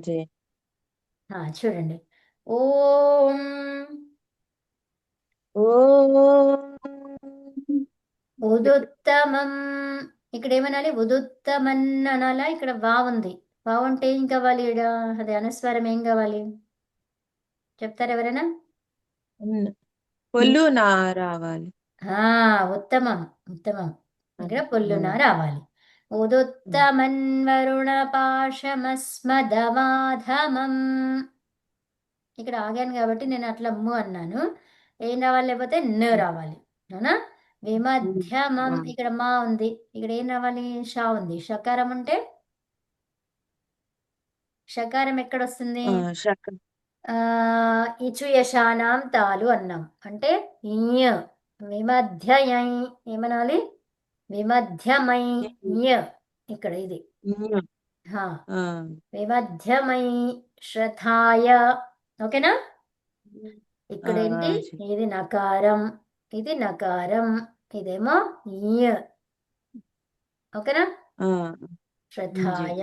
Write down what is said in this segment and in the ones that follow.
జే. చూడండి. ఓం ఓం ఉదుత్తమం. ఇక్కడ ఏమనాలి? ఉదుత్తమన్ అనాలా? ఇక్కడ వావ్ ఉంది. వావ్ అంటే ఏం కావాలి? ఈడ అది అనుస్వారం ఏం కావాలి చెప్తారు ఎవరైనా? పొల్లు నా రావాలి. ఉత్తమం. ఉత్తమం. ఇక్కడ పొల్లున ఉమ్, రావాలి. ఉమ్, ఉదుత్తమన్ వరుణ పాశమస్మదవాధమం. ఇక్కడ ఆగాను కాబట్టి నేను అట్లా ము అన్నాను. ఏం రావాలి? లేకపోతే న రావాలి. అవునా? విమధ్యమం. ఉమ్, ఇక్కడ మా ఉంది. ఇక్కడ ఏం రావాలి? షా ఉంది. షకారం ఉంటే షకారం ఎక్కడొస్తుంది? ఆ, శక ఇచు యశానాం తాలు అన్నాం. అంటే ఇయ విమధ్యయై ఏమనాలి? విమధ్యమై య. ఇక్కడ ఇది ఉమ్, హా ఆ, విమధ్యమై శ్రథాయ. ఓకేనా? ఆ, ఇక్కడేంటి? జీ. ఇది నకారం, ఇది నకారం, ఇదేమో య. ఓకేనా? ఆ, జీ. శ్రద్ధాయ.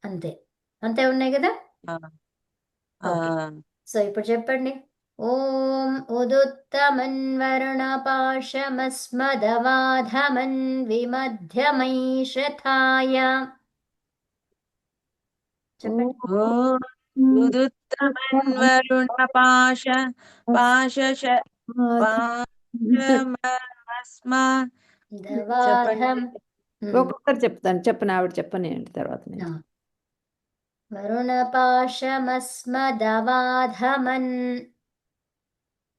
అంతే. అంతే ఉన్నాయి కదా? ఆ, ఆ, ఓకే. సో ఇప్పుడు చెప్పండి. ఓం ఉదుత్తమన్ వరుణ పాశమస్మదవాధమన్ విమధ్యమై శ్రథాయ. చెప్పండి. ఓం ఉదుత్తమన్వరుణ పాశ పాశమస్మా దవాధం. చెప్పండి. ఒక్కొక్కరు చెప్తాను. చెప్పను, ఆవిడ చెప్పనేయండి తర్వాత ఆ, నేను. వరుణ పాశమస్మదవాధమన్.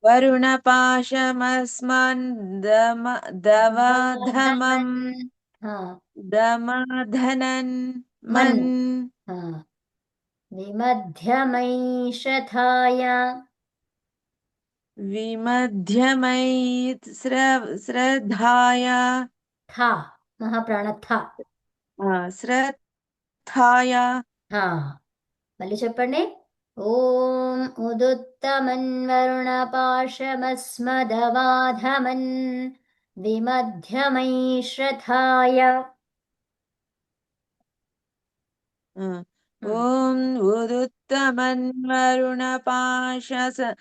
వరుణ పాశమస్మన్ దవాధమం దవాధమన్. ఆ, దమాధనన్ మన్. మన్ ఆ, విమధ్యమై శ్రథాయ. విమధ్యమై శ్రద్ధాయ థా మహాప్రాణ థా. శ్రద్ధాయ మళ్ళీ చెప్పండి. ఓం ఉదుత్తమన్ వరుణ పాశమస్మదవాధమన్ విమధ్యమై శ్రథాయ. ఓం ఉదుత్తమన్వరుణ పాశమస్మదవాధం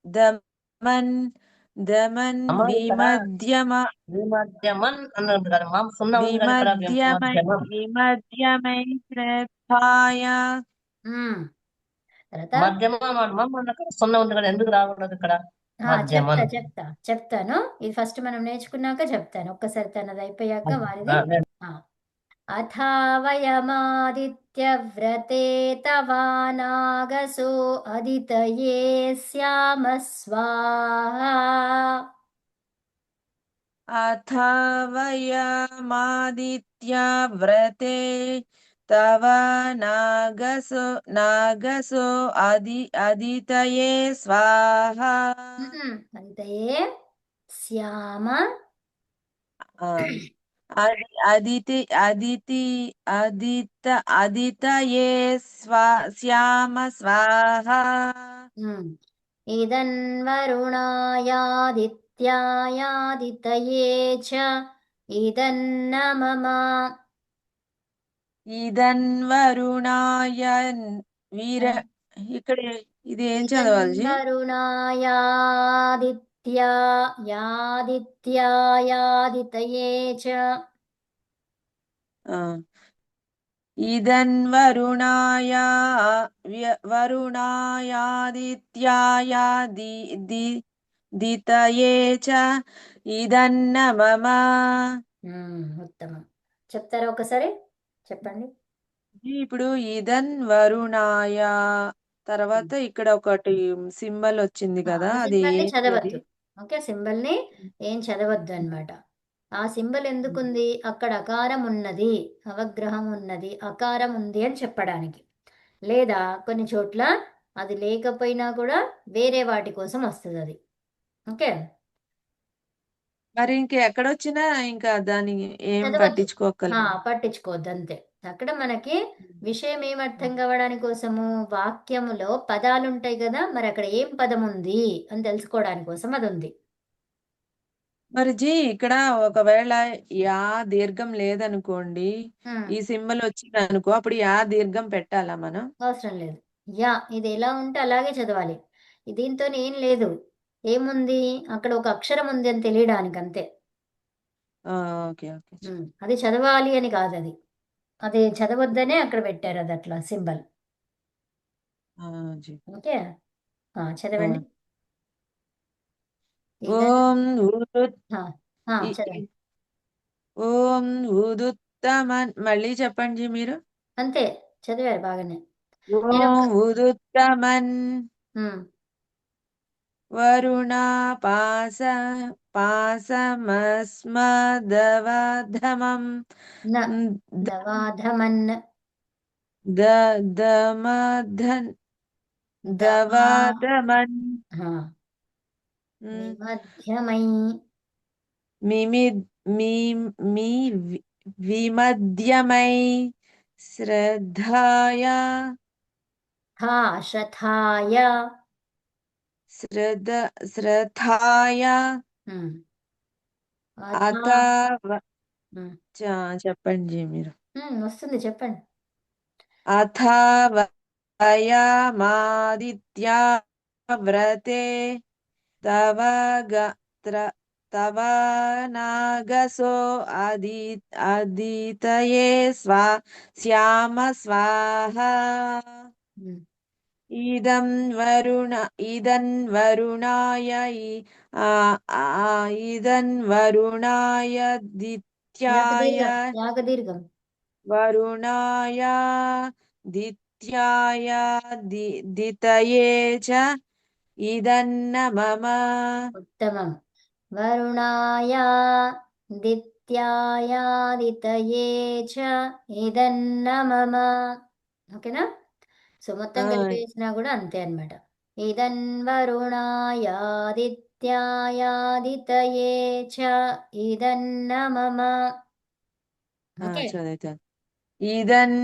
దమన్ దమన్ అమ్మ ఇక్కడ విమధ్యమ విమధ్యమన్ అన్నది కదా మా సున్నా ఉంది కదా ఇక్కడ విమధ్యమై విమధ్యమం. విమధ్యమై శ్రద్ధాయ తర్వాత మధ్యమం అన్నమం అక్కడ సున్నా ఉంది కదా, ఎందుకు రాకూడదు ఇక్కడ చెప్తా మధ్యమన్? చెప్తా చెప్తాను. ఇది ఫస్ట్ మనం నేర్చుకున్నాక చెప్తాను. ఒక్కసారి తనది అయిపోయాక వారిది. ఆ. అథా వయమాదిత్యవ్రతే తవానాగసో అదితయే స్యామ స్వాహా. అథ వయమాదిత్య వ్రతే తవ నాగసో అదితయే స్వాహ అదితయే శ్యామ. ఆ, అదితి అదితి అదితయే శ్యామ స్వాహ ఇదన్వరుణాయాదిత్యాయాదితయే చ ఇదన్న మమ. ఇదన్వరుణాయ వీర ఇక్కడ ఇది ఏం చదవాలి జీ? ఇదన్వరుణాయాదిత్యాయాదితయే చ. ఆ, ఇదన్వరుణాయ వరుణాయాదిత్యాయ దితయే చ ఇదన్న మమ. ఉత్తమం. చెప్తారా ఒకసారి? చెప్పండి. ఇప్పుడు ఇదన్ వరుణాయ తర్వాత ఇక్కడ ఒకటి సింబల్ వచ్చింది కదా, ఆ అది సింబల్ని ఏంటి అది? చదవద్దు. ఓకే, సింబల్ని ఏం చదవద్దు అన్నమాట. ఆ సింబల్ ఎందుకుంది? అక్కడ అకారం ఉన్నది, అవగ్రహం ఉన్నది, అకారం ఉంది అని చెప్పడానికి. లేదా కొన్ని చోట్ల అది లేకపోయినా కూడా వేరే వాటి కోసం వస్తుంది అది. ఓకే, మరి ఇంక ఎక్కడొచ్చినా ఇంకా దాన్ని ఏం చదవద్దు. పట్టించుకోకర్లేదు. పట్టించుకోవద్దు అంతే. అక్కడ మనకి విషయం ఏం అర్థం కావడానికి కోసము వాక్యములో పదాలు ఉంటాయి కదా, మరి అక్కడ ఏం పదం ఉంది అని తెలుసుకోవడానికి కోసం అది ఉంది. మరి జీ ఇక్కడ ఒకవేళ యా దీర్ఘం లేదనుకోండి, ఉమ్, ఈ సింబల్ వచ్చింది అనుకో, అప్పుడు యా దీర్ఘం పెట్టాలా మనం? అవసరం లేదు. యా ఇది ఎలా ఉంటే అలాగే చదవాలి. దీంతో ఏం లేదు. ఏముంది అక్కడ ఒక అక్షరం ఉంది అని తెలియడానికి అంతే. ఆ, ఓకే ఓకే. అది చదవాలి అని కాదు, అది అది చదవద్దనే అక్కడ పెట్టారు, అది అట్లా సింబల్. ఆ, జీ. ఓకే, చదవండి. ఆ. ఇదన్ ఓం ఊదు ఆ, ఈ- చదవండి. ఈ- ఓం ఊదుత్తమన్ మళ్ళీ చెప్పండి జీ మీరు. అంతే, చదివారు బాగానే. నేను ఓం ఒక ఊదుత్తమన్ ఉమ్, వరుణ పాస పాసమస్మదవధమం న ద దవాధమన్ దమధన్ దమా దవదమన్ ఆ, విమధ్యమై మిమి మీ మీ విమధ్యమై శ్రద్ధాయ శ్రథాయ శ్రద్ధాయ ఉమ్, అథా అథ ఉమ్, చెప్పండి జీ మీరు. వస్తుంది చెప్పండి. అథ వయమాదిత్యా వ్రతే తవ తవ నాగసో అదితయే శ్యామ స్వాహ ఉమ్, ఇదం వరుణాయ ఆ, ఇదం వరుణాయ దిత్యాయ యాకదీర్ఘం యాకదీర్ఘం వరుణాయ దిత్యాయ దితయే చ ఇదన్న మమ. ఉత్తమం. వరుణాయ దిత్యాయాదితయే చ ఇదన్న మమ. ఓకేనా? సో మొత్తం ఆ, కలిపేసినా కూడా అంతే అన్నమాట. ఇదన్ వరుణాయాదిత్యాయాదితయే చ ఇదన్న మమ. ఓకే, చదువుతాను. ఇదన్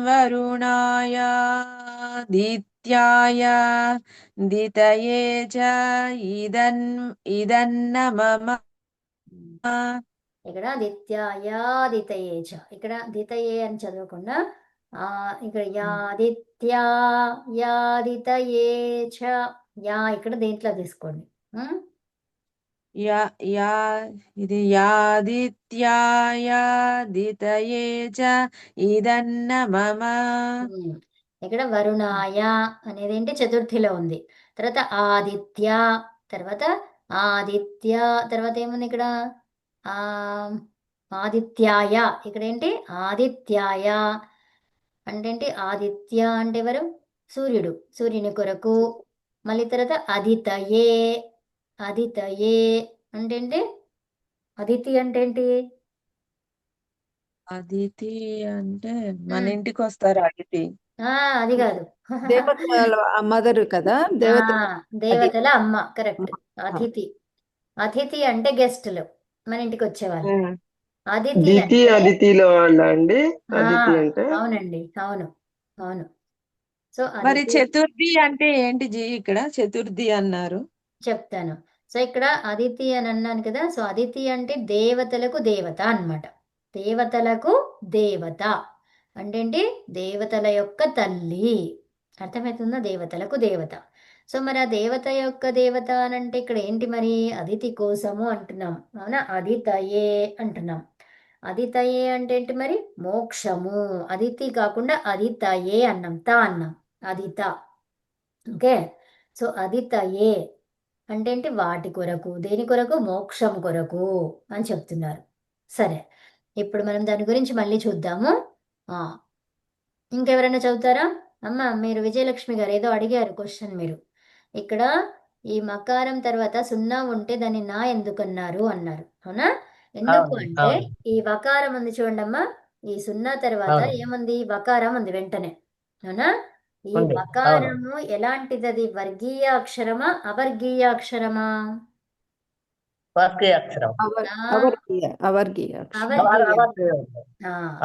వరుణాయ దిత్యాయ దితయే చ ఇదన్న మమ. ఇక్కడ దిత్యాయాదితయే చ, ఇక్కడ దితయే అని చదవకుండా ఇక్కడ యాదిత్యా యాదితయే చ, యా ఇక్కడ దీంట్లో తీసుకోండి. ఉమ్, యా యా ఇది యాదిత్యాయ దితయే చ ఇదన్న మమ. ఇక్కడ వరుణాయ అనేది ఏంటి చతుర్థిలో ఉంది. తర్వాత ఆదిత్య, తర్వాత ఆదిత్య, తర్వాత ఏముంది ఇక్కడ ఆ ఆదిత్యాయ, ఇక్కడ ఏంటి ఆదిత్యాయ అంటే ఏంటి, ఆదిత్య అంటే ఎవరు, సూర్యుడు, సూర్యుని కొరకు. మళ్ళీ తర్వాత అదితయే, అదితయే అంటే ఏంటి, అదితి అంటే ఏంటి, అదితి అంటే మన ఉమ్, ఇంటికి వస్తారు అదితి. అది కాదు. దేవతల మదర్ కదా, దేవత అది. దేవతల అమ్మ, కరెక్ట్. అతిథి, అతిథి అంటే గెస్టులు, మన ఇంటికి వచ్చేవాళ్ళు. అదితి దితి అంటే అదితిలో వాళ్ళ అండి, ఆ, అదితి అంటే అవునండి, అవును అవును. సో మరి అదితి చతుర్థి అంటే ఏంటి జీ? ఇక్కడ చతుర్థి అన్నారు. చెప్తాను. సో ఇక్కడ అదితి అని అన్నాను కదా, సో అదితి అంటే దేవతలకు దేవత అన్నమాట. దేవతలకు దేవత అంటే ఏంటి, దేవతల యొక్క తల్లి. అర్థమవుతుందా? దేవతలకు దేవత. సో మరి ఆ దేవత యొక్క దేవత అని అంటే ఇక్కడ ఏంటి, మరి అదితి కోసము అంటున్నాం, అవునా? అదితయే అంటున్నాం. అదితయే అంటే ఏంటి మరి, మోక్షము. అదితి కాకుండా అదితయే అన్నాం, తా అన్నాం, అదిత. ఓకే, సో అదితయే అంటే ఏంటి, వాటి కొరకు, దేని కొరకు, మోక్షం కొరకు అని చెప్తున్నారు. సరే, ఇప్పుడు మనం దాని గురించి మళ్ళీ చూద్దాము. ఆ, ఇంకెవరైనా చదువుతారా? అమ్మ మీరు విజయలక్ష్మి గారు ఏదో అడిగారు క్వశ్చన్ మీరు. ఇక్కడ ఈ మకారం తర్వాత సున్నా ఉంటే దాన్ని నా ఎందుకన్నారు అన్నారు, అవునా? ఎందుకు అవును అంటే అవును ఈ వకారం ఉంది చూడండి అమ్మా, ఈ సున్నా తర్వాత అవును ఏముంది, వకారం ఉంది వెంటనే, అవునా? ఈ ఉంది. అవును వకారము ఎలాంటిది, అది వర్గీయ అక్షరమా అవర్గీయ అక్షరమా? వర్గీయ అక్షరం. ఆ, అవర్గీయ అక్షరం. అవర్గీయం. అవర్గీయం.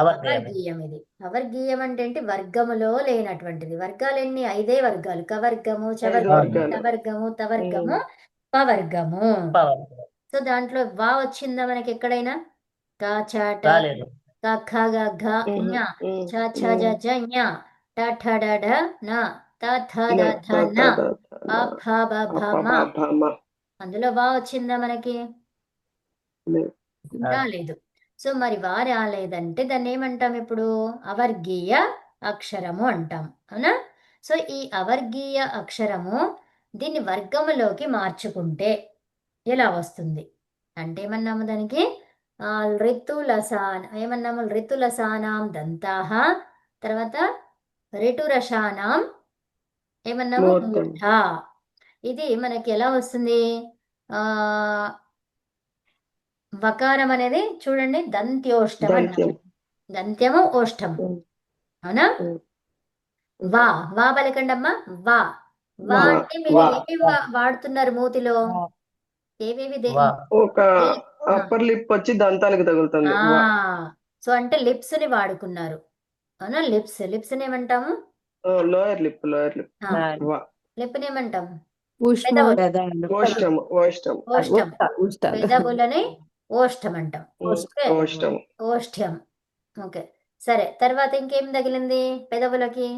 అవర్గీయం. అవర్గీయం ఇది. అవర్గీయం అంటే ఏంటి, వర్గములో లేనటువంటిది. వర్గాలు ఎన్ని, 5 వర్గాలు, కవర్గము, ఐదు చవర్గము, వర్గాలు. టవర్గము, తవర్గము, పవర్గము. పవర్గం. సో దాంట్లో వా వచ్చిందా మనకి ఎక్కడైనా? కా చాట రాలేదు. క ఖ గ ఘ ఞ చ ఛ జ జ ఞ ట ఠ డ ఢ న త థ ద ధ న ప ఫ బ భ మ. అందులో వా వచ్చిందా మనకి? రాలేదు. సో మరి వా రాలేదంటే దాన్ని ఏమంటాం ఇప్పుడు? అవర్గీయ అక్షరము అంటాం, అవునా? సో ఈ అవర్గీయ అక్షరము దీన్ని వర్గములోకి మార్చుకుంటే ఎలా వస్తుంది అంటే ఏమన్నాము దానికి? ఏమన్నాము? ఋతులసానాం దంతాహ, తర్వాత ఋటురసానాం ఏమన్నాము? మూఢ. ఇది మనకి ఎలా వస్తుంది? ఆ వకారం అనేది చూడండి, దంత్యోష్టం అన్నాము. దంత్యము ఓష్టం, అవునా? వా వా పలకండి అమ్మా. వా వా వా, అంటే మీరు వా. ఏమేమి వాడుతున్నారు మూతిలో? ఏవేవి వా. ఒక అప్పర్ లిప్ వచ్చి దంతానికి తగులుతుంది. వా. సో అంటే లిప్స్ ని వాడుకున్నారు, అవునా? లిప్స్ ని ఏమంటాము? లోయర్ లిప్ వా. లిప్ ని ఏమంటాం? ఉష్మ పెదవులు. పెదాలు. ఓష్టము. ఓష్టం. ఉష్టాలు పెదవులని ఓష్టం అంటాం. ఓకే, ఓష్టము. ఓష్ఠ్యం. ఓకే, సరే. తర్వాత ఇంకేం తగిలింది పెదవులకి?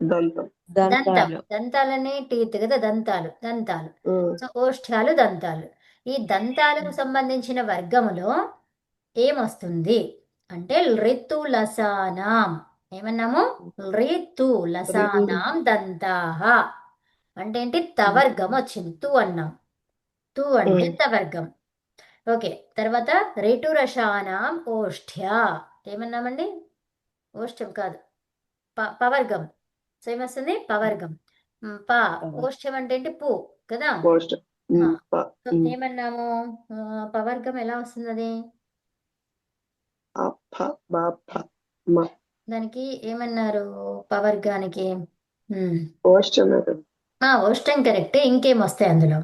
దంతం. దంతం. దంతాలు. దంతాలని టీత్ కదా, దంతాలు. సో ఓష్ఠ్యాలు, దంతాలు. ఈ దంతాలకు సంబంధించిన వర్గములో ఏమొస్తుంది అంటే ఋతులసానాం. ఏమన్నాము? ఋతులసానాం దంతాహ. అంటే ఏంటి? తవర్గం వచ్చింది. తు అన్నాం. తు అంటే తవర్గం. ఓకే, తర్వాత ఋటురసానాం ఓష్ఠ్య. ఏమన్నామండి? ఓష్ఠ్యం కాదు, పవర్గం. సో ఏమొస్తుంది? పవర్గం. ఓష్ఠ్యం అంటే ఏంటి? పు కదా. ఓష్టం. సో ఏమన్నాము? పవర్గం ఎలా వస్తుంది అది? అప్ప బాప మ. దానికి ఏమన్నారు పవర్గానికి? ఓష్టమే కదా. ఓష్టం కరెక్ట్. ఇంకేం వస్తాయి అందులో?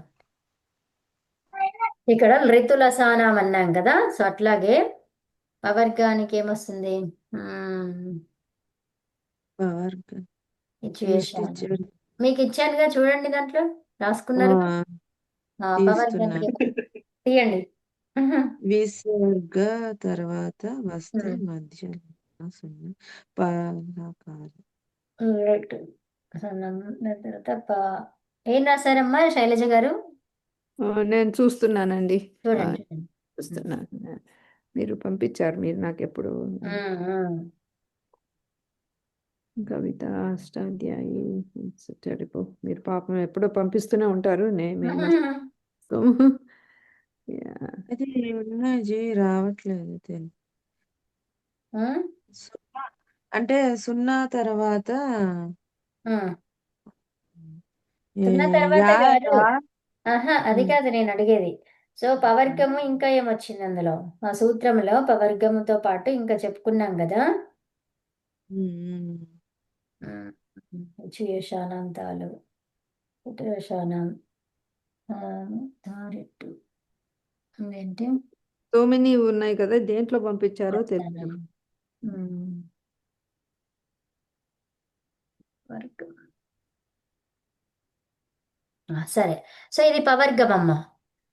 ఇక్కడ ఋతులసానం అన్నాం కదా, సో అట్లాగే పవర్గానికి ఏమొస్తుంది? పవర్గం. ఇచ్చేసాను. మీకు ఇచ్చానుగా, చూడండి దాంట్లో రాసుకున్నారు. పవర్గానికి తీయండి. విసర్గ తర్వాత వస్తే మధ్యలో పలకాలు. రైట్. తర్వాత ఏం రాశారమ్మా శైలజ గారు? నేను చూస్తున్నానండి. చూడండి. చూస్తున్నాను. మీరు పంపించారు, మీరు నాకు ఎప్పుడు కవిత అష్టాధ్యాయి చడిపో. మీరు పాపం ఎప్పుడో పంపిస్తూనే ఉంటారు. మేము అది ఉన్నాయి రావట్లేదు. అంటే 0 తర్వాత కాదు. అది కాదు నేను అడిగేది. సో పవర్గము ఇంకా ఏమొచ్చింది అందులో? ఆ సూత్రంలో పవర్గముతో పాటు ఇంకా చెప్పుకున్నాం కదా, విశేషానంతాలు, ఏంటి సో మెనీ ఉన్నాయి కదా, దేంట్లో పంపించారో తెలియదు. సరే. సో ఇది పవర్గం అమ్మ.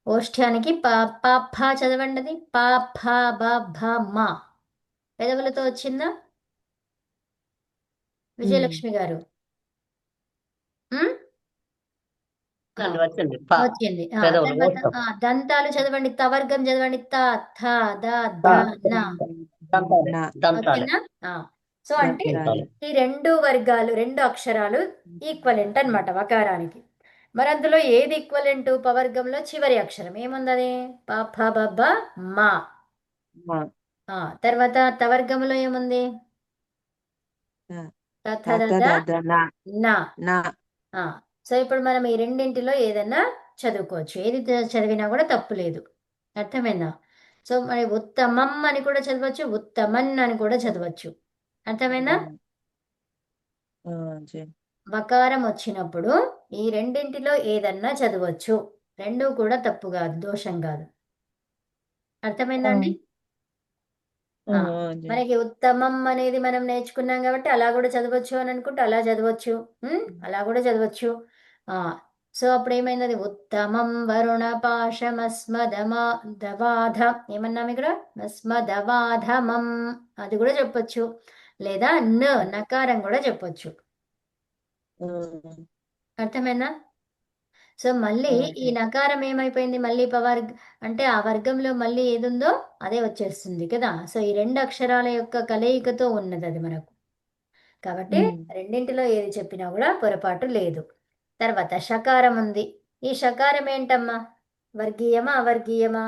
ఓష్ఠ్యానికి ప చదవండి. అది ప ఫ బ భ మ పెదవులతో వచ్చిందా విజయలక్ష్మి గారు? వచ్చింది. వచ్చింది. పెదవులు, తర్వాత ఓష్టం. దంతాలు చదవండి. తవర్గం చదవండి. త థ ద ధ న. ఓకేనా? సో అంటే ఈ రెండు వర్గాలు, రెండు అక్షరాలు ఈక్వలెంట్ అన్నమాట వకారానికి. మరి అందులో ఏది ఈక్వలెంట్? పవర్గంలో చివరి అక్షరం ఏముంది? అది ప ఫ బ భ మ. తర్వాత తవర్గంలో ఏముంది? త థ ద న. సో ఇప్పుడు మనం ఈ రెండింటిలో ఏదైనా చదువుకోవచ్చు. ఏది చదివినా కూడా తప్పు లేదు. అర్థమైందా? సో మరి ఉత్తమం అని కూడా చదవచ్చు, ఉత్తమన్ అని కూడా చదవచ్చు. అర్థమైందా? వకారం వచ్చినప్పుడు ఈ రెండింటిలో ఏదన్నా చదవచ్చు. రెండు కూడా తప్పు కాదు, దోషం కాదు. అర్థమైందా అండి? మనకి ఉత్తమం అనేది మనం నేర్చుకున్నాం కాబట్టి అలా కూడా చదవచ్చు అని అనుకుంటే అలా చదవచ్చు, అలా కూడా చదవచ్చు. సో అప్పుడు ఏమైంది? ఉత్తమం వరుణ పాశమస్మదమా దవాధ ఏమన్నాం ఇక్కడ? మస్మదవాధమం అది కూడా చెప్పొచ్చు, లేదా నకారం కూడా చెప్పొచ్చు. అర్థమైందా? సో మళ్ళీ ఈ నకారం ఏమైపోయింది? మళ్ళీ అంటే ఆ వర్గంలో మళ్ళీ ఏదుందో అదే వచ్చేస్తుంది కదా. సో ఈ రెండు అక్షరాల యొక్క కలయికతో ఉన్నది అది మనకు. కాబట్టి రెండింటిలో ఏది చెప్పినా కూడా పొరపాటు లేదు. తర్వాత షకారం ఉంది. ఈ షకారం ఏంటమ్మా? వర్గీయమా అవర్గీయమా?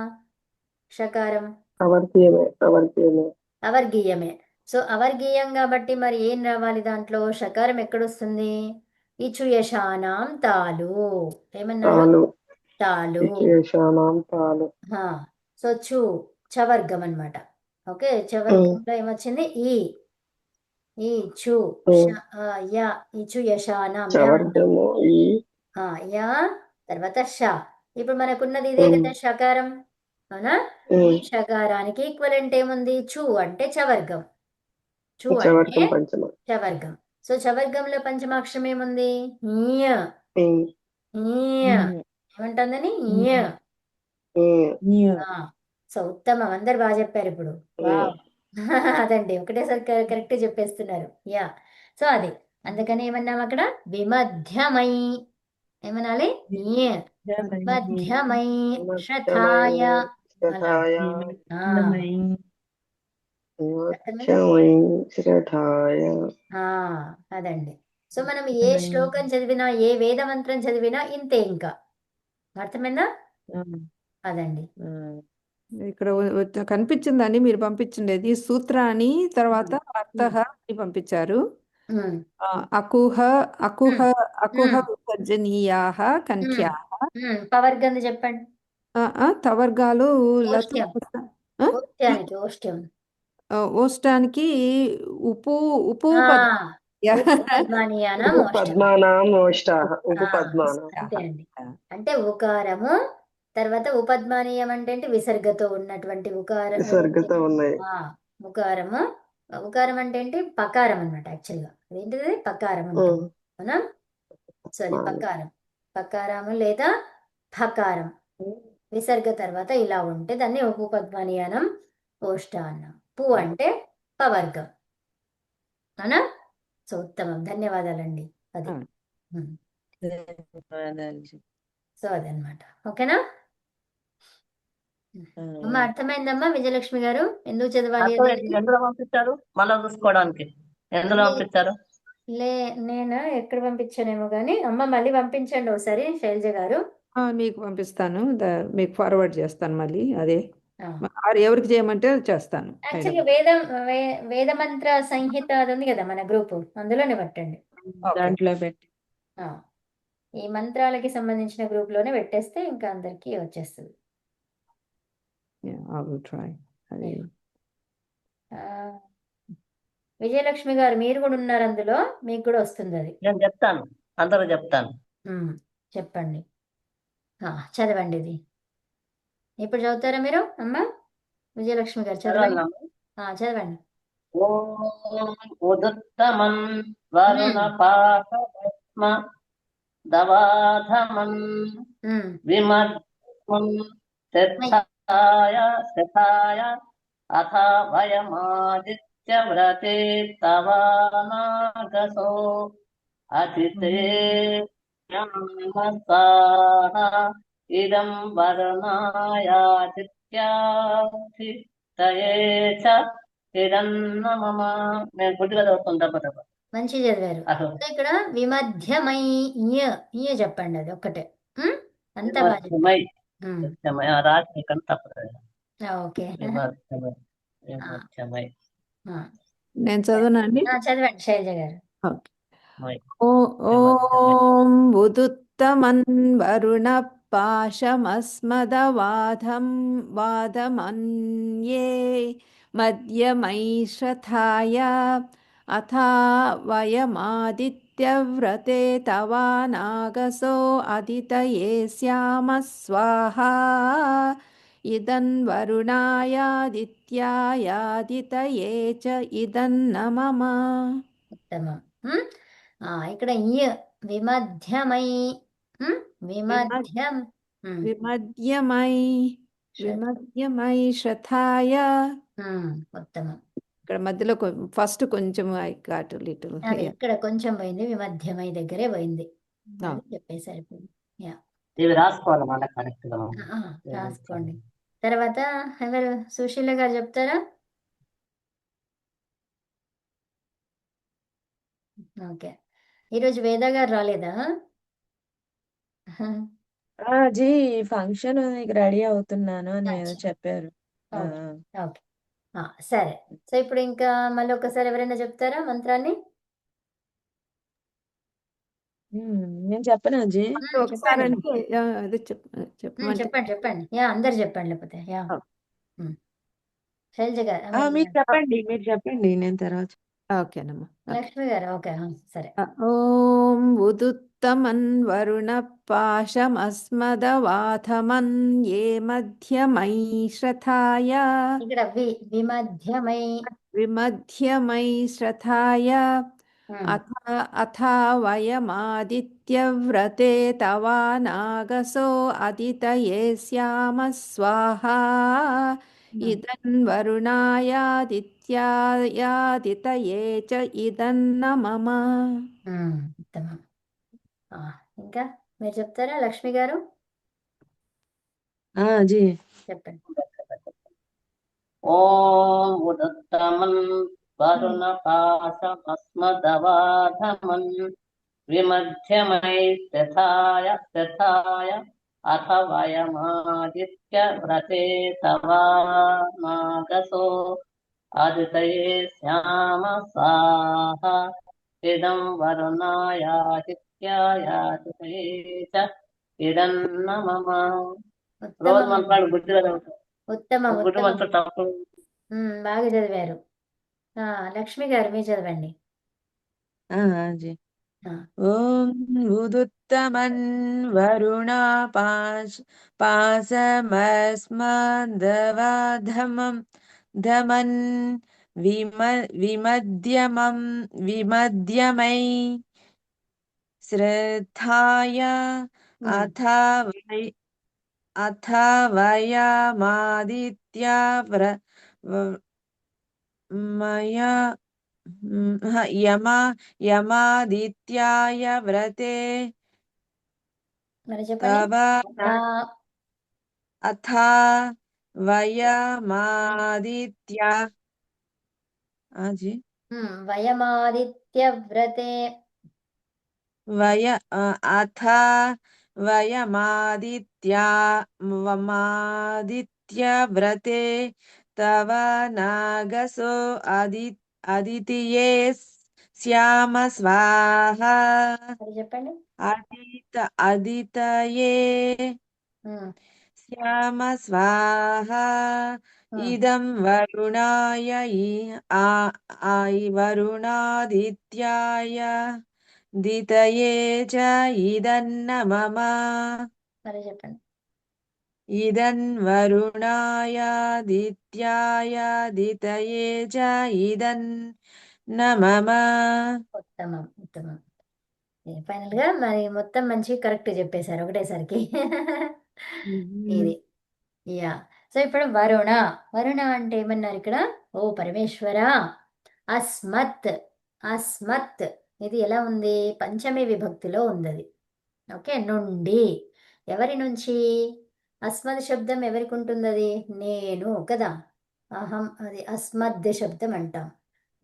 షకారం అవర్గీయమే. అవర్గీయమే. సో అవర్గీయం కాబట్టి మరి ఏం రావాలి దాంట్లో? షకారం ఎక్కడొస్తుంది? ఇచు యశానాం తాలు. ఏమన్నాడు? తాలు. తాలు. సో చవర్గం అన్నమాట. ఓకే, చవర్గంలో ఏమొచ్చింది? ఈ చు యా ఇచు యశానాం చవర్గము యా తర్వాత ష. ఇప్పుడు మనకున్నది ఇదే కదా షకారం, అవునా? ఈ షకారానికి ఈక్వలెంట్ ఏముంది? చు అంటే చవర్గం. చు అంటే చవర్గం. సో చవర్గంలో పంచమాక్షరం ఏముంది? ఏమంటుందని? సో ఉత్తమం, అందరు బాగా చెప్పారు ఇప్పుడు. వావ్. అదండి, ఒకటేసారి కరెక్ట్ చెప్పేస్తున్నారు. యా, సో అది అందుకని ఏమన్నాం అక్కడ? విమధ్యమై. ఏమనాలి? మధ్యమై శ్రథాయ. అలా. అదండి. సో మనం ఏ శ్లోకం చదివినా, ఏ వేద మంత్రం చదివినా ఇంతే. ఇంకా అర్థమైందా? అదండి. ఇక్కడ కనిపించిందండి మీరు పంపించిండేది సూత్రాన్ని, తర్వాత అర్థః అని పంపించారు. అకుహ అకుహ అకుహ విసర్జనీయాః కంఠ్యాః. పవర్గంది చెప్పండి. తవర్గాలు లతు ఓష్ట్యం. ఓష్టానికి ఉపు ఉపు అంతే అండి. అంటే ఉకారము తర్వాత ఉపద్మానీయం అంటే విసర్గతో ఉన్నటువంటి ఉకారము. ఉకారం అంటే ఏంటి? పకారం అన్నమాట. యాక్చువల్గా అదేంటిది? పకారం ఉంటుంది, అవునా? సో అది పకారం. పకారము లేదా ఫకారం విసర్గ తర్వాత ఇలా ఉంటే దాన్ని ఉపపద్మానీయానం ఓష్టాన్నం. పు అంటే పవర్గం, అవునా? సో ఉత్తమం, ధన్యవాదాలండి. అది సో అదనమాట. ఓకేనా అమ్మ? అర్థమైందమ్మా విజయలక్ష్మి గారు? ఎందుకు చదవాలి అనేది? ఎందులో పంపించారు? మళ్ళా చూసుకోవడానికి ఎందులో పంపించారు? నేను ఎక్కడ పంపించానేమో కానీ అమ్మ మళ్ళీ పంపించండి ఒకసారి శైలజ గారు. మీకు పంపిస్తాను, మీకు ఫార్వర్డ్ చేస్తాను మళ్ళీ. అదే ఎవరికి చేయమంటే చేస్తాను. యాక్చువల్గా వేద మంత్ర సంహిత అది ఉంది కదా మన గ్రూప్, అందులోనే పెట్టండి. దాంట్లో పెట్టి ఈ మంత్రాలకి సంబంధించిన గ్రూప్ లోనే పెట్టేస్తే ఇంకా అందరికి వచ్చేస్తుంది. విజయలక్ష్మి గారు మీరు కూడా ఉన్నారు అందులో, మీకు కూడా వస్తుంది అది. నేను చెప్తాను, అందరూ చెప్తాను. చెప్పండి, చదవండి ఇది. ఇప్పుడు చదువుతారా మీరు అమ్మ? విజయలక్ష్మి గారు చదవండి. చదవండి. ఉదుత్తమం వరుణ పాశమ దవాధమం విమధ్యమం శతాయ అథ వయమాదిత్య వ్రతే తవానాగసో అతితే ఇదం వరుణాయాదిత్యామమ. నేను గుడ్డిగా చదువుతాను దెబ్బ దెబ్బ. మంచి చదివారు. ఇక్కడ విమధ్యమై చెప్పండి, అది ఒక్కటే. అంత రాత్రి కన్నా తప్పదు. ఓకే, నేను చదవనండి. చదవండి శైలజ గారు. ఓం ఉదుత్తమన్ వరుణ పాశమస్మదవాధం వాధమన్యే మధ్యమై శ్రథాయ అథా వయమాదిత్యవ్రతే తవానాగసో అదితయే శ్యామ స్వాహా ఇదన్ వరుణాయాదిత్యాయాదితయే చ ఇదన్నమమ. ఉత్తమం. ఇక్కడ విమధ్యమై విమధ్యం విమధ్యమై శత- విమధ్యమై శ్రథాయ. ఉత్తమం. ఇక్కడ మధ్యలో ఫస్ట్ కొంచెం ఐ గాట్ లిటిల్. అది ఇక్కడ కొంచెం పోయింది, విమధ్యమై దగ్గరే పోయింది. అది చెప్పేసి సరిపోయింది. యా, ఇవి రాసుకోవాలి మళ్ళీ కరెక్ట్ గా రాసుకోండి. తర్వాత ఎవరు, సుశీల గారు చెప్తారా? ఓకే, ఈరోజు వేద గారు రాలేదా? జీ ఫంక్షన్ రెడీ అవుతున్నాను అని ఏదో అచ్చా. చెప్పారు. ఓకే ఓకే, సరే. సో ఇప్పుడు ఇంకా మళ్ళీ ఒకసారి ఎవరైనా చెప్తారా మంత్రాన్ని? నేను చెప్పనా జీ? ఒకసారి చెప్పండి అంటే అదే చెప్పమంటే చెప్పండి చెప్పండి. యా, అందరు చెప్పండి లేకపోతే. యా, శైలజ గారు, మీరు చెప్పండి నేను తర్వాత. ఓకేనమ్మా. లక్ష్మి గారు. ఓకే, సరే. ఓం ఉదుత్తమన్ వరుణ పాశమస్మదవాథమన్ ఏ మధ్యమై శ్రథాయ. ఇక్కడ విమధ్యమై విమధ్యమై శ్రథాయ అథా వయమాదిత్యవ్రతే తవా నాగసో అదితయే శ్యామ స్వాహా ఇదన్వరుణాయాదిత్యాయాదితయే చ ఇదన్న మమ. ఉత్తమం. ఇంకా మీరు చెప్తారా లక్ష్మి గారు? జీ చెప్పండి. ఓం ఉదత్తమన్ వరుణ పాశమస్మదవాధమన్ విమధ్యమై శ్రథాయ అథ వయమాదిత్య వ్రతే తవా నాగసో ఆదితయే శ్యామ స్వాహ ఇదం వరుణాయాదిత్యాయాదితయే చ ఇదన్న మమ. రోజు మంత్రాలు గుడ్డిగా చదువుతాం. ఉత్తమం గుడ్డు ఉత్తమం. మంత్రం తప్పు. బాగా చదివారు. లక్ష్మి గారు మీరు చదవండి. జీ ఓం ఉదుత్తమన్ వరుణ పాశమస్మదవాధమం ధమన్ విమధ్యమై శ్రద్ధాయ అథ వయమాదిత్య యమాదిత్యాయ వ్రతే మరి చెప్పండి. తవ అథా వయమాదిత్య వయమాదిత్య వ్రతే అథ వయమాదిత్య వ్రతే తవ నాగసో అదితియే శ్యామ స్వాహ మరి చెప్పండి. అదితయే శ్యామ స్వాహ ఇదం వరుణాదిత్యాయ దితయే చ ఇదన్న మమ. మరి చెప్పండి. ఇదన్ వరుణాయాదిత్యాయ దితయే చ ఇదన్న మమ. ఉత్తమం ఉత్తమం. ఫైనల్ గా మరి మొత్తం మంచి కరెక్ట్ చెప్పేశారు ఒకటేసరికి. ఇది యా. సో ఇప్పుడు వరుణ అంటే ఏమన్నారు ఇక్కడ? ఓ పరమేశ్వర. అస్మత్ ఇది ఎలా ఉంది? పంచమి విభక్తిలో ఉంది. ఓకే, నుండి. ఎవరి నుంచి? అస్మద్ శబ్దం ఎవరికి ఉంటుంది? అది నేను కదా. అహం, అది అస్మద్ శబ్దం అంటాం.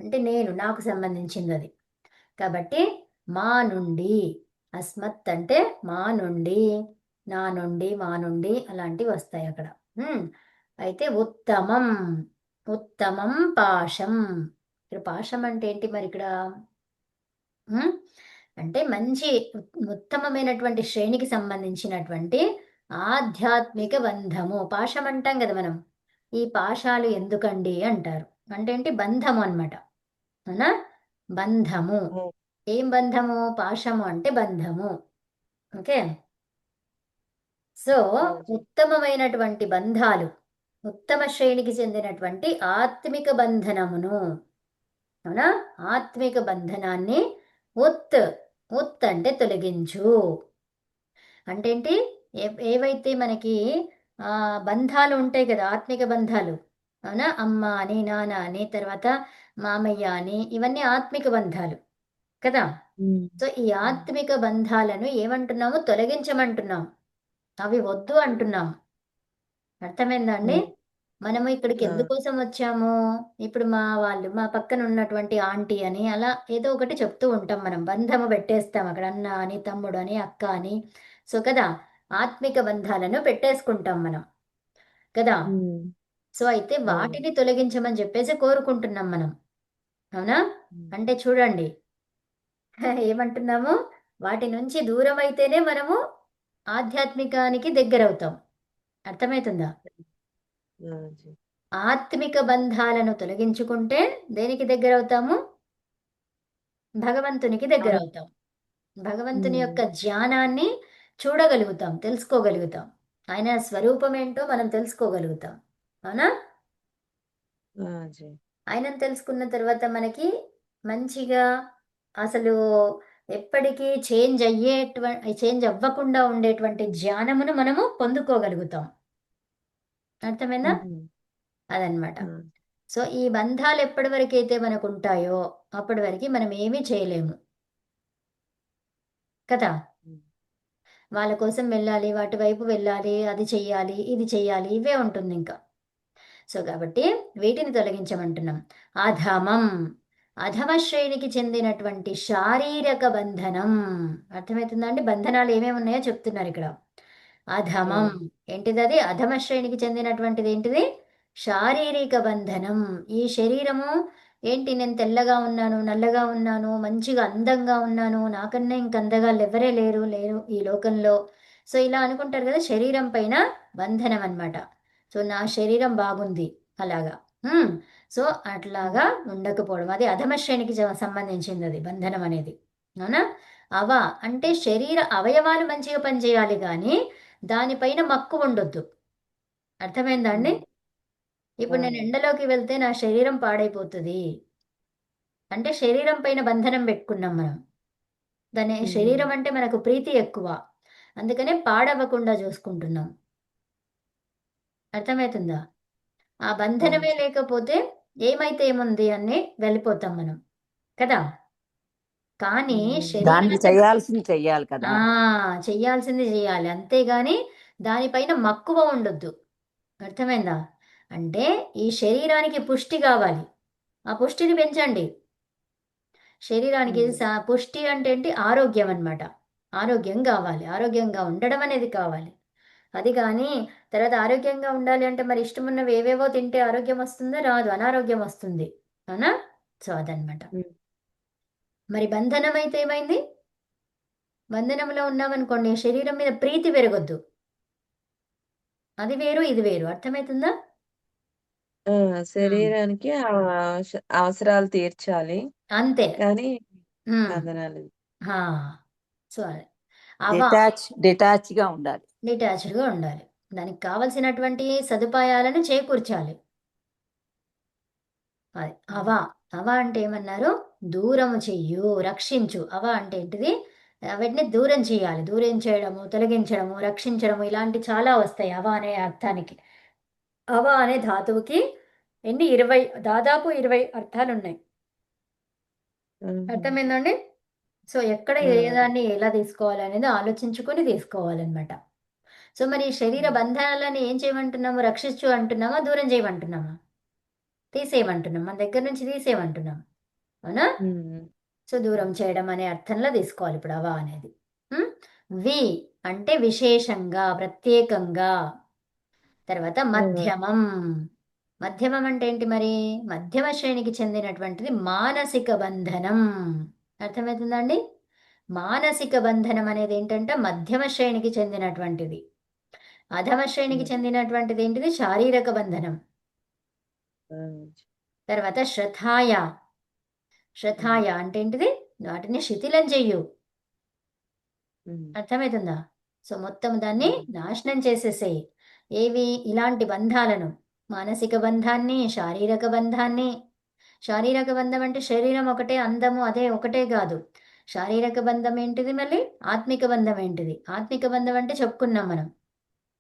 అంటే నేను, నాకు సంబంధించింది అది. కాబట్టి మా నుండి. అస్మత్ అంటే మా నుండి, నా నుండి, మా నుండి అలాంటివి వస్తాయి అక్కడ. అయితే ఉత్తమం పాశం. ఇక్కడ పాశం అంటే ఏంటి మరి ఇక్కడ? అంటే మంచి ఉత్తమమైనటువంటి శ్రేణికి సంబంధించినటువంటి ఆధ్యాత్మిక బంధము. పాశం అంటాం కదా మనం. ఈ పాశాలు ఎందుకండి అంటారు. అంటే ఏంటి? బంధము అన్నమాట. అవునా? బంధము. ఏం బంధము? పాశము అంటే బంధము. ఓకే, సో ఉత్తమమైనటువంటి బంధాలు, ఉత్తమ శ్రేణికి చెందినటువంటి ఆత్మిక బంధనమును, అవునా, ఆత్మిక బంధనాన్ని ఉత్ అంటే తొలగించు. అంటే ఏంటి, ఏవైతే మనకి బంధాలు ఉంటాయి కదా, ఆత్మిక బంధాలు, అవునా, అమ్మ అని, నాన్న అని, తర్వాత మామయ్య అని, ఇవన్నీ ఆత్మిక బంధాలు కదా. సో ఈ ఆత్మిక బంధాలను ఏమంటున్నాము, తొలగించమంటున్నాం, అవి వద్దు అంటున్నాం. అర్థమైందా అండి? మనము ఇక్కడికి ఎందుకోసం వచ్చాము, ఇప్పుడు మా పక్కన ఉన్నటువంటి ఆంటీ అని అలా ఏదో ఒకటి చెప్తూ ఉంటాం, మనం బంధము పెట్టేస్తాం అక్కడ, అన్న అని, తమ్ముడు అని, అక్క అని. సో కదా, ఆత్మిక బంధాలను పెట్టేసుకుంటాం మనం కదా. సో అయితే వాటిని తొలగించమని చెప్పేసి కోరుకుంటున్నాం మనం, అవునా. అంటే చూడండి, ఏమంటున్నాము, వాటి నుంచి దూరం అయితేనే మనము ఆధ్యాత్మికానికి దగ్గరవుతాం. అర్థమవుతుందా? ఆత్మిక బంధాలను తొలగించుకుంటే దేనికి దగ్గరవుతాము, భగవంతునికి దగ్గరవుతాం. భగవంతుని యొక్క జ్ఞానాన్ని చూడగలుగుతాం, తెలుసుకోగలుగుతాం, ఆయన స్వరూపం ఏంటో మనం తెలుసుకోగలుగుతాం, అవునా. ఆయనను తెలుసుకున్న తర్వాత మనకి మంచిగా అసలు ఎప్పటికీ చేంజ్ అవ్వకుండా ఉండేటువంటి జ్ఞానమును మనము పొందుకోగలుగుతాం. అర్థమైందా? అదనమాట. సో ఈ బంధాలు ఎప్పటి వరకు అయితే మనకు ఉంటాయో అప్పటి వరకు మనం ఏమీ చేయలేము కదా. వాళ్ళ కోసం వెళ్ళాలి, వాటి వైపు వెళ్ళాలి, అది చెయ్యాలి, ఇది చెయ్యాలి, ఇవే ఉంటుంది ఇంకా. సో కాబట్టి వీటిని తొలగించమంటున్నాం. అధమం, అధమ శ్రేణికి చెందినటువంటి శారీరక బంధనం. అర్థమవుతుందా అండి? బంధనాలు ఏమేమి ఉన్నాయో చెప్తున్నారు ఇక్కడ. అధమం ఏంటిది, అది అధమ శ్రేణికి చెందినటువంటిది ఏంటిది, శారీరక బంధనం. ఈ శరీరము ఏంటి, నేను తెల్లగా ఉన్నాను, నల్లగా ఉన్నాను, మంచిగా అందంగా ఉన్నాను, నాకన్నా ఇంక అందగాళ్ళు ఎవరే లేరు ఈ లోకంలో. సో ఇలా అనుకుంటారు కదా, శరీరం పైన బంధనం అన్నమాట. సో నా శరీరం బాగుంది అలాగా. సో అట్లాగా ఉండకపోవడం, అది అధమ శ్రేణికి సంబంధించింది, అది బంధనం అనేది, అవునా. అంటే శరీర అవయవాలు మంచిగా పనిచేయాలి కానీ దానిపైన మక్కువ ఉండొద్దు. అర్థమైందా అండి? ఇప్పుడు నేను ఎండలోకి వెళ్తే నా శరీరం పాడైపోతుంది అంటే శరీరం పైన బంధనం పెట్టుకున్నాం మనం. దాని శరీరం అంటే మనకు ప్రీతి ఎక్కువ, అందుకనే పాడవ్వకుండా చూసుకుంటున్నాం. అర్థమవుతుందా? ఆ బంధనమే లేకపోతే ఏమైతే ఏముంది అని వెళ్ళిపోతాం మనం కదా. కానీ దానికి చేయాల్సింది చెయ్యాలి కదా. చెయ్యాల్సింది చెయ్యాలి, అంతేగాని దానిపైన మక్కువ ఉండొద్దు. అర్థమైందా? అంటే ఈ శరీరానికి పుష్టి కావాలి, ఆ పుష్టిని పెంచండి. శరీరానికి పుష్టి అంటే ఏంటి, ఆరోగ్యం అన్నమాట. ఆరోగ్యం కావాలి, ఆరోగ్యంగా ఉండడం అనేది కావాలి. అది కానీ తర్వాత ఆరోగ్యంగా ఉండాలి అంటే మరి ఇష్టమున్నవి ఏవేవో తింటే ఆరోగ్యం వస్తుందో రాదు, అనారోగ్యం వస్తుంది, అవునా. సో అదనమాట. మరి బంధనం అయితే ఏమైంది, బంధనంలో ఉన్నామనుకోండి శరీరం మీద ప్రీతి పెరగొద్దు, అది వేరు ఇది వేరు. అర్థమవుతుందా? శరీరానికి అవసరాలు తీర్చాలి అంతే. కానీ బంధనాలు. సో అదే డిటాచ్గా ఉండాలి, డిటాచ్డ్గా ఉండాలి, దానికి కావలసినటువంటి సదుపాయాలను చేకూర్చాలి. అది అవ అంటే ఏమన్నారు, దూరము చెయ్యు, రక్షించు. అంటే ఏంటిది, వాటిని దూరం చేయాలి, దూరం చేయడము, తొలగించడము, రక్షించడము, ఇలాంటి చాలా వస్తాయి అవ అనే అర్థానికి. అవ అనే ధాతువుకి దాదాపు 20 అర్థాలు ఉన్నాయి. అర్థమైందండి? సో ఎక్కడ ఏదాన్ని ఎలా తీసుకోవాలి అనేది ఆలోచించుకొని తీసుకోవాలన్నమాట. సో మరి శరీర బంధనాలని ఏం చేయమంటున్నాము, రక్షించు అంటున్నామా, దూరం చేయమంటున్నామా, తీసేయమంటున్నాం, మన దగ్గర నుంచి తీసేయమంటున్నాం, అవునా. సో దూరం చేయడం అనే అర్థంలో తీసుకోవాలి ఇప్పుడు అవ అనేది. వి అంటే విశేషంగా, ప్రత్యేకంగా. తర్వాత మధ్యమం. మధ్యమం అంటే ఏంటి మరి, మధ్యమ శ్రేణికి చెందినటువంటిది మానసిక బంధనం. అర్థమవుతుందా అండి? మానసిక బంధనం అనేది ఏంటంటే మధ్యమ శ్రేణికి చెందినటువంటిది. అధమ శ్రేణికి చెందినటువంటిది ఏంటిది, శారీరక బంధనం. తర్వాత శ్రథాయ అంటే ఏంటిది, వాటిని శిథిలం చెయ్యు. అర్థమవుతుందా? సో మొత్తం దాన్ని నాశనం చేసేసేయి. ఏవి, ఇలాంటి బంధాలను, మానసిక బంధాన్ని, శారీరక బంధాన్ని. శారీరక బంధం అంటే శరీరం ఒకటే, అందము అదే ఒకటే కాదు, శారీరక బంధం ఏంటిది, మళ్ళీ ఆత్మిక బంధం ఏంటిది? ఆత్మిక బంధం అంటే చెప్పుకున్నాం మనం,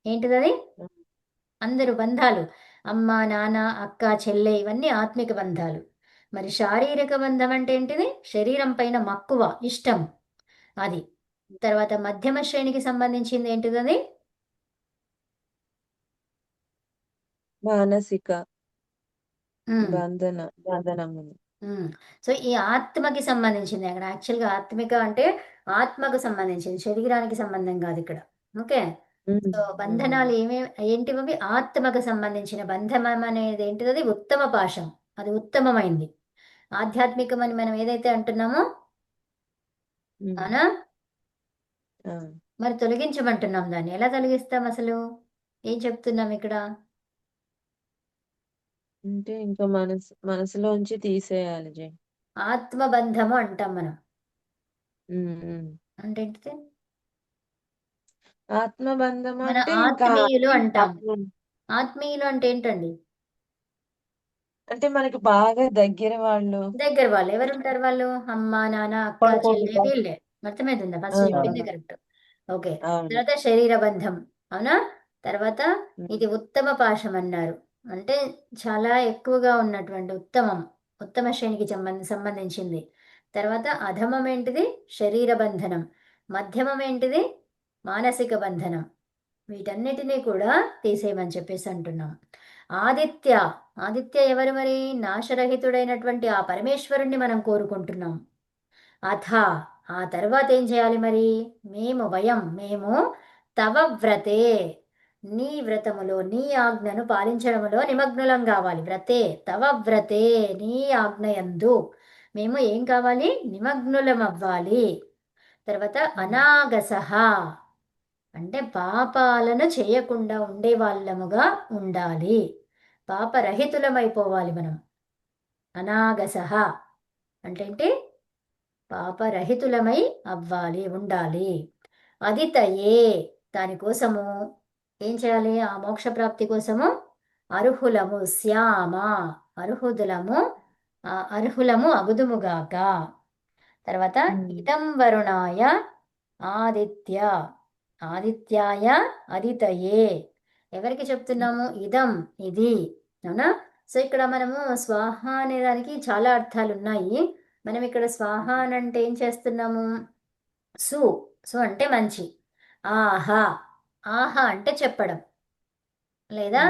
ఏంటిది అది? అందరు బంధాలు, అమ్మ నాన్న అక్క చెల్లె, ఇవన్నీ ఆత్మిక బంధాలు. మరి శారీరక బంధం అంటే ఏంటిది? శరీరం పైన మక్కువ, ఇష్టం, అది. తర్వాత మధ్యమ శ్రేణికి సంబంధించింది ఏంటిది అది? మానసిక ఉమ్, బంధనములు. సో ఈ ఆత్మకి సంబంధించింది అక్కడ. యాక్చువల్గా ఆత్మిక అంటే ఆత్మకు సంబంధించింది, శరీరానికి సంబంధం కాదు ఇక్కడ. ఓకే. సో బంధనాలు ఏంటివి? ఆత్మకు సంబంధించిన బంధం అనేది ఏంటిది? అది ఉత్తమ పాశం, అది ఉత్తమమైంది. ఆధ్యాత్మికం అని మనం ఏదైతే అంటున్నామో, అవునా? మరి తొలగించమంటున్నాం దాన్ని. ఎలా తొలగిస్తాం అసలు? ఏం చెప్తున్నాం ఇక్కడ? అంటే ఇంకా మనసులోంచి తీసేయాలి జై. ఆత్మబంధము అంటాం మనం. అంటే ఏంటిది? ఆత్మబంధం మన అంటే ఇంకా ఆత్మీయులు అంటాం. అప్పుడు ఆత్మీయులు అంటే ఏంటండి? అంటే మనకి బాగా దగ్గర వాళ్ళు. దగ్గర వాళ్ళు ఎవరు ఉంటారు? వాళ్ళు అమ్మ నాన్న అక్క చెల్లె, వీళ్ళే. అర్థమవుతుందా? ఫస్ట్ చెప్పింది కరెక్ట్. ఓకే. అవును. తర్వాత శరీర బంధం, అవునా? తర్వాత ఇది ఉత్తమ పాశం అన్నారు, అంటే చాలా ఎక్కువగా ఉన్నటువంటి ఉత్తమం, ఉత్తమ శ్రేణికి సంబంధించింది. తర్వాత అధమం ఏంటిది? శరీర బంధనం. మధ్యమం ఏంటిది? మానసిక బంధనం. వీటన్నిటినీ కూడా తీసేయమని చెప్పేసి అంటున్నాం. ఆదిత్య, ఆదిత్య ఎవరు మరి? నాశరహితుడైనటువంటి ఆ పరమేశ్వరుణ్ణి మనం కోరుకుంటున్నాం. అథ, ఆ తర్వాత ఏం చేయాలి మరి? మేము తవ వ్రతే, నీ వ్రతములో, నీ ఆజ్ఞను పాలించడములో నిమగ్నులం కావాలి. వ్రతే, తవ వ్రతే, నీ ఆజ్ఞయందు మేము ఏం కావాలి? నిమగ్నులం అవ్వాలి. తర్వాత అనాగసహ అంటే పాపాలను చేయకుండా ఉండే వాళ్ళముగా ఉండాలి, పాపరహితులమైపోవాలి మనం. అనాగసహ అంటే ఏంటి? పాపరహితులమై అవ్వాలి, ఉండాలి. అదితయే, దానికోసము ఏం చేయాలి? ఆ మోక్ష ప్రాప్తి కోసము అర్హులము శ్యామ, అర్హులము అగుదుముగాక. తర్వాత ఇదం వరుణాయ ఆదిత్య, ఆదిత్యాయ అదితయే, ఎవరికి చెప్తున్నాము? ఇదం, ఇది, అవునా? సో ఇక్కడ మనము స్వాహ అనే దానికి చాలా అర్థాలు ఉన్నాయి. మనం ఇక్కడ స్వాహ అని అంటే ఏం చేస్తున్నాము? సు, సు అంటే మంచి. ఆహా, ఆహా అంటే చెప్పడం, లేదా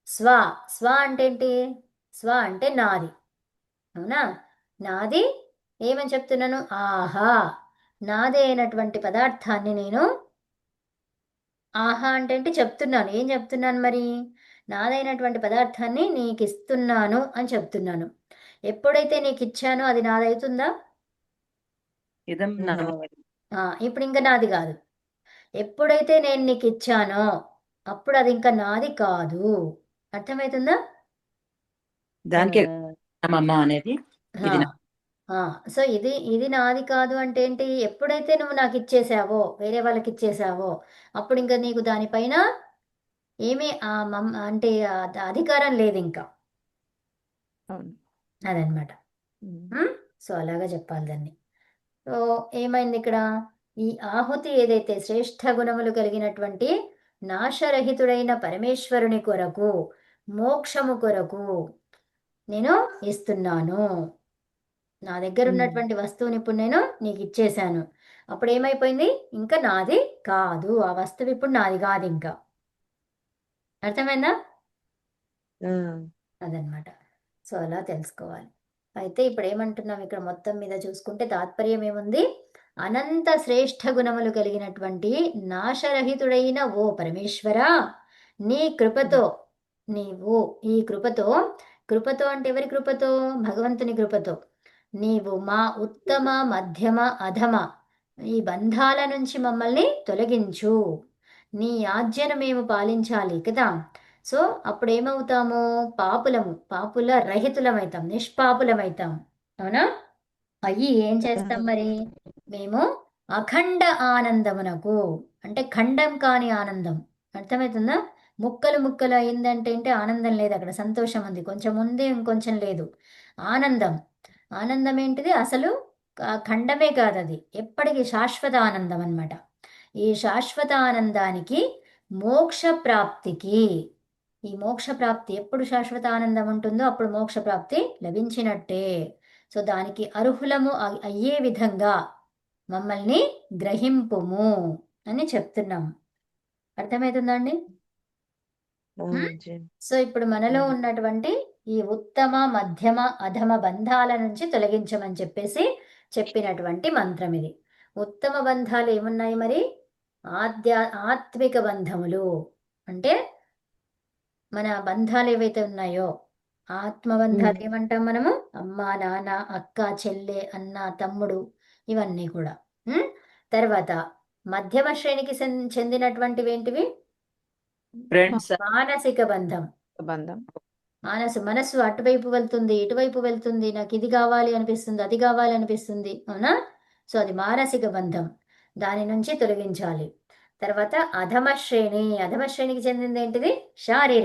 స్వ, స్వ అంటే ఏంటి? స్వ అంటే నాది, అవునా? నాది ఏమని చెప్తున్నాను? ఆహా, నాదే అయినటువంటి పదార్థాన్ని నేను, ఆహా అంటే ఏంటి? చెప్తున్నాను. ఏం చెప్తున్నాను మరి? నాదైనటువంటి పదార్థాన్ని నీకు ఇస్తున్నాను అని చెప్తున్నాను. ఎప్పుడైతే నీకు ఇచ్చానో అది నాదవుతుందా? ఇదం ఇప్పుడు ఇంకా నాది కాదు. ఎప్పుడైతే నేను నీకు ఇచ్చానో అప్పుడు అది ఇంకా నాది కాదు. అర్థమవుతుందా? దానికి అమ్మ అనేది ఇది సో ఇది నాది కాదు అంటే ఏంటి? ఎప్పుడైతే నువ్వు నాకు ఇచ్చేసావో, వేరే వాళ్ళకి ఇచ్చేసావో, అప్పుడు ఇంకా నీకు దానిపైన ఏమీ అంటే అధికారం లేదు ఇంకా. అవును. అదనమాట. సో అలాగా చెప్పాలి దాన్ని. సో ఏమైంది ఇక్కడ? ఈ ఆహుతి ఏదైతే శ్రేష్ఠ గుణములు కలిగినటువంటి నాశరహితుడైన పరమేశ్వరుని కొరకు, మోక్షము కొరకు నేను ఇస్తున్నాను. నా దగ్గర ఉన్నటువంటి వస్తువుని ఇప్పుడు నేను నీకు ఇచ్చేశాను. అప్పుడు ఏమైపోయింది? ఇంకా నాది కాదు, ఆ వస్తువు ఇప్పుడు నాది కాదు ఇంకా. అర్థమైందా? అదనమాట. సో అలా తెలుసుకోవాలి. అయితే ఇప్పుడు ఏమంటున్నాం ఇక్కడ మొత్తం మీద చూసుకుంటే తాత్పర్యం ఏముంది? అనంత శ్రేష్ఠ గుణములు కలిగినటువంటి నాశరహితుడైన ఓ పరమేశ్వరా, నీ కృపతో, నీవు ఈ కృపతో, కృపతో అంటే ఎవరి కృపతో? భగవంతుని కృపతో నీవు మా ఉత్తమ మధ్యమ అధమ ఈ బంధాల నుంచి మమ్మల్ని తొలగించు. నీ ఆజ్ఞను మేము పాలించాలి కదా. సో అప్పుడు ఏమవుతాము? పాపుల రహితులమైతాం, నిష్పాపులమైతాం, అవునా? అయ్యి ఏం చేస్తాం మరి? మేము అఖండ ఆనందమునకు, అంటే ఖండం కాని ఆనందం. అర్థమవుతుందా? ముక్కలు ముక్కలు అయిందంటే ఏంటి? ఆనందం లేదు అక్కడ, సంతోషం ఉంది, కొంచెం ఉంది ఇంకొంచెం లేదు. ఆనందం, ఆనందం ఏంటిది? అసలు ఖండమే కాదు, అది ఎప్పటికీ శాశ్వత ఆనందం అన్నమాట. ఈ శాశ్వత ఆనందానికి మోక్ష ప్రాప్తికి, ఈ మోక్ష ప్రాప్తి ఎప్పుడు శాశ్వత ఆనందం ఉంటుందో అప్పుడు మోక్ష ప్రాప్తి లభించినట్టే. సో దానికి అర్హులము అయ్యే విధంగా మమ్మల్ని గ్రహింపుము అని చెప్తున్నాం. అర్థమవుతుందండి? సో ఇప్పుడు మనలో ఉన్నటువంటి ఈ ఉత్తమ మధ్యమ అధమ బంధాల నుంచి తొలగించమని చెప్పినటువంటి మంత్రం ఇది. ఉత్తమ బంధాలు ఏమున్నాయి మరి? ఆత్మిక బంధములు, అంటే మన బంధాలు ఏవైతే ఉన్నాయో ఆత్మబంధాలు ఏమంటాం మనము? అమ్మ, నాన్న, అక్క, చెల్లె, అన్న, తమ్ముడు, ఇవన్నీ కూడా. తర్వాత మధ్యమ శ్రేణికి చెందినటువంటివి ఏంటివి? ఫ్రెండ్స్. మానసిక బంధం. బంధం. మనసు అటువైపు వెళ్తుంది, ఇటువైపు వెళ్తుంది, నాకు ఇది కావాలి అనిపిస్తుంది, అది కావాలి అనిపిస్తుంది, అవునా? సో అది మానసిక బంధం, దాని నుంచి తొలగించాలి. తర్వాత అధమ శ్రేణికి చెందింది ఏంటిది? శారీరక